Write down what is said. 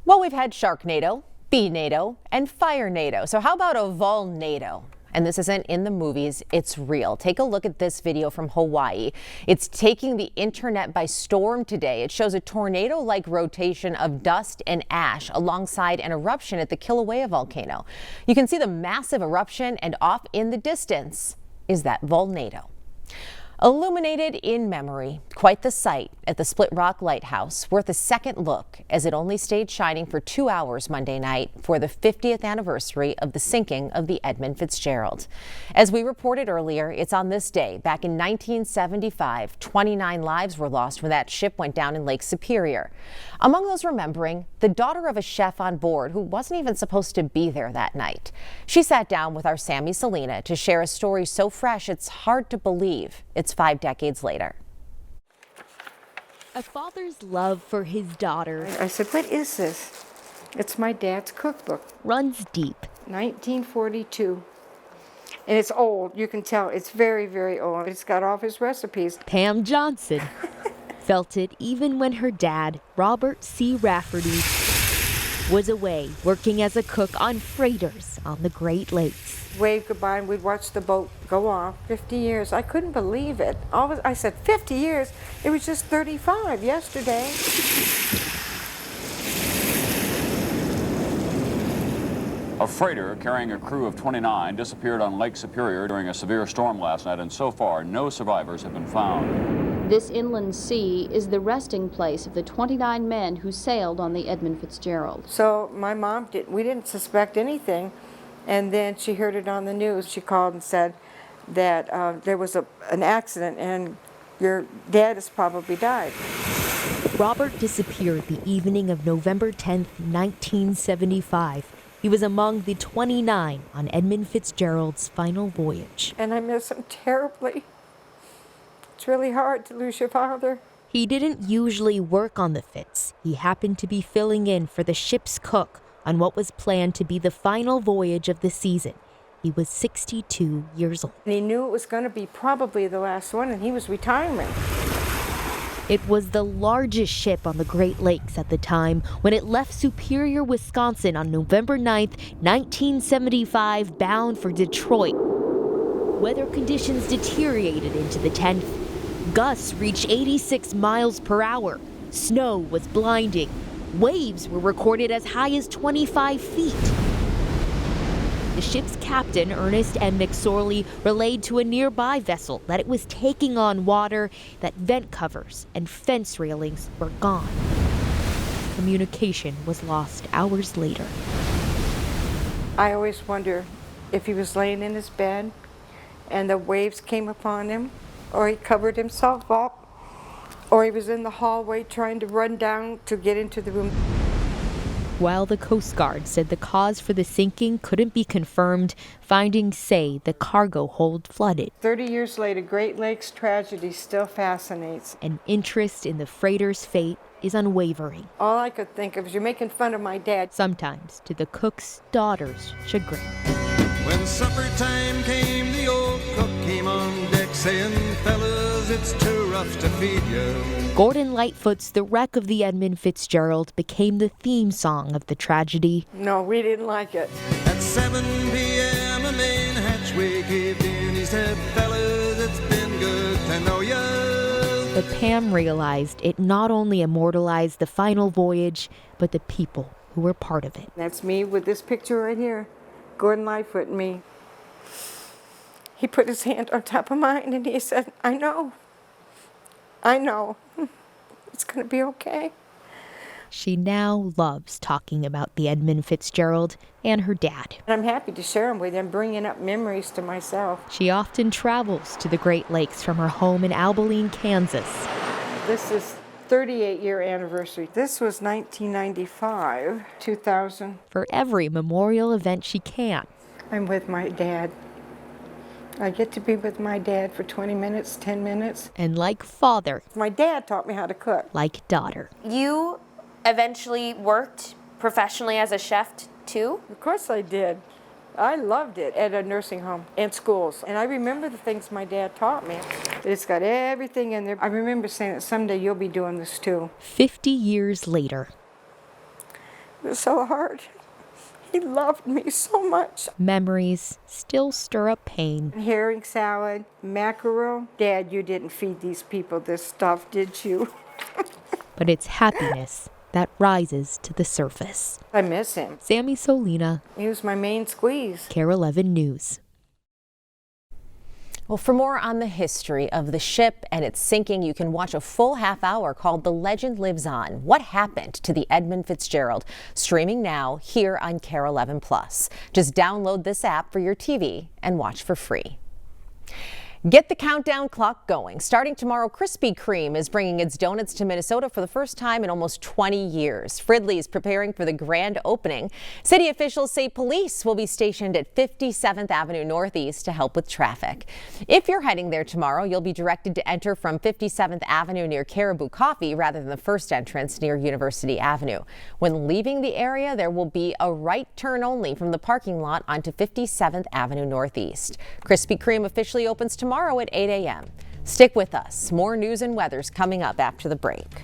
Well, we've had Sharknado, Bee-nado, and Fire-nado. So how about a Volnado? And this isn't in the movies, it's real. Take a look at this video from Hawaii. It's taking the internet by storm today. It shows a tornado-like rotation of dust and ash alongside an eruption at the Kilauea volcano. You can see the massive eruption, and off in the distance is that Volnado. Illuminated in memory, quite the sight at the Split Rock Lighthouse, worth a second look as it only stayed shining for 2 hours Monday night for the 50th anniversary of the sinking of the Edmund Fitzgerald. As we reported earlier, it's on this day, back in 1975, 29 lives were lost when that ship went down in Lake Superior. Among those remembering, the daughter of a chef on board who wasn't even supposed to be there that night. She sat down with our Sammy Salina to share a story so fresh it's hard to believe it's 5 decades later. A father's love for his daughter. I said, "What is this?" It's my dad's cookbook. Runs deep. 1942. And it's old. You can tell it's very, very old. It's got all of his recipes. Pam Johnson felt it even when her dad, Robert C. Rafferty, was away working as a cook on freighters on the Great Lakes. Wave goodbye and we'd watch the boat go off. 50 years. I couldn't believe it. I said, 50 years? It was just 35 yesterday. A freighter carrying a crew of 29 disappeared on Lake Superior during a severe storm last night, and so far, no survivors have been found. This inland sea is the resting place of the 29 men who sailed on the Edmund Fitzgerald. So my mom we didn't suspect anything, and then she heard it on the news. She called and said that there was an accident and your dad has probably died. Robert disappeared the evening of November 10th, 1975. He was among the 29 on Edmund Fitzgerald's final voyage. And I miss him terribly. It's really hard to lose your father. He didn't usually work on the Fitz. He happened to be filling in for the ship's cook on what was planned to be the final voyage of the season. He was 62 years old. And he knew it was going to be probably the last one, and he was retiring. It was the largest ship on the Great Lakes at the time when it left Superior, Wisconsin on November 9th, 1975, bound for Detroit. Weather conditions deteriorated into the 10th. Gusts reached 86 miles per hour. Snow was blinding. Waves were recorded as high as 25 feet. The ship's captain, Ernest M. McSorley, relayed to a nearby vessel that it was taking on water, that vent covers and fence railings were gone. Communication was lost hours later. I always wonder if he was laying in his bed and the waves came upon him, or he covered himself up, or he was in the hallway trying to run down to get into the room. While the Coast Guard said the cause for the sinking couldn't be confirmed, findings say the cargo hold flooded. 30 years later, Great Lakes tragedy still fascinates. And interest in the freighter's fate is unwavering. All I could think of is, you're making fun of my dad. Sometimes to the cook's daughter's chagrin. When supper time came, the old cook came on deck saying, "Fellas, it's too rough to feed you." Gordon Lightfoot's The Wreck of the Edmund Fitzgerald became the theme song of the tragedy. No, we didn't like it. At 7 p.m. a main hatchway caved in. He said, "Fellas, it's been good to know ya." But Pam realized it not only immortalized the final voyage, but the people who were part of it. That's me with this picture right here. Gordon Lightfoot and me. He put his hand on top of mine and he said, I know. It's going to be okay." She now loves talking about the Edmund Fitzgerald and her dad. And I'm happy to share them with them, bringing up memories to myself. She often travels to the Great Lakes from her home in Abilene, Kansas. This is 38-year anniversary. This was 1995, 2000. For every memorial event she can. I'm with my dad. I get to be with my dad for 20 minutes, 10 minutes. And like father, my dad taught me how to cook. Like daughter. You eventually worked professionally as a chef too? Of course I did. I loved it at a nursing home and schools. And I remember the things my dad taught me. It's got everything in there. I remember saying that someday you'll be doing this too. 50 years later. It was so hard. He loved me so much. Memories still stir up pain. Herring salad, mackerel. Dad, you didn't feed these people this stuff, did you? But it's happiness that rises to the surface. I miss him. Sammy Solina, He was my main squeeze. KARE 11 News. Well, for more on the history of the ship and its sinking, you can watch a full half hour called The Legend Lives On: What Happened to the Edmund Fitzgerald, streaming now here on KARE 11 Plus. Just download this app for your TV and watch for free. Get the countdown clock going. Starting tomorrow, Krispy Kreme is bringing its donuts to Minnesota for the first time in almost 20 years. Fridley is preparing for the grand opening. City officials say police will be stationed at 57th Avenue Northeast to help with traffic. If you're heading there tomorrow, you'll be directed to enter from 57th Avenue near Caribou Coffee rather than the first entrance near University Avenue. When leaving the area, there will be a right turn only from the parking lot onto 57th Avenue Northeast. Krispy Kreme officially opens tomorrow at 8 a.m. Stick with us. More news and weather's coming up after the break.